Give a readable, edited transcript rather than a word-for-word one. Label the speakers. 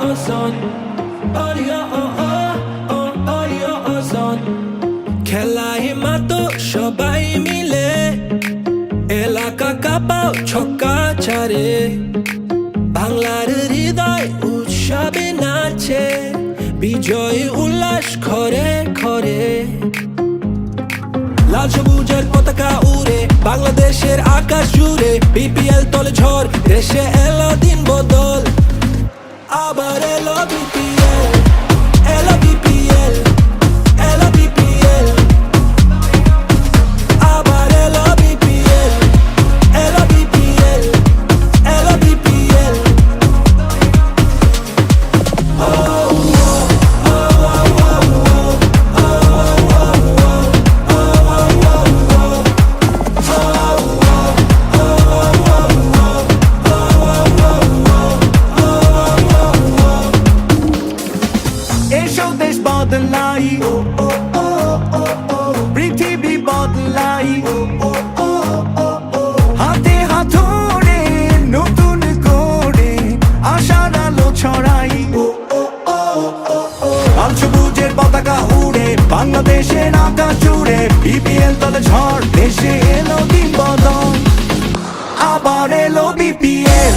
Speaker 1: ozon, audio ozon. খেলায় মাতো সবাই মিলে, এলাকা কাঁপাও ছক্কা ছাড়ে, বাংলার হৃদয় উৎসবে নাচে, বিজয় উল্লাস ঘরে ঘরে। লাল সবুজের পতাকা উড়ে বাংলাদেশের আকাশ জুড়ে, বিপিএল তলে ঝড়, দেশে এলো দিন বদল। আবার এলো বিপিএল, এলো বিপিএল, এলো বিপিএল। আবার এলো বিপিএল, এলো বিপিএল, এলো বিপিএল।
Speaker 2: এসো দেশ বদলাই, পৃথিবী বদলাই, হাতে হাত ধরে নতুন করে আশার আলো ছড়াই। লাল সবুজের পতাকা উড়ে বাংলাদেশের আকাশ জুড়ে, বিপিএল তলে ঝড়, দেশে এলো দিন বদল। আবার এলো বিপিএল।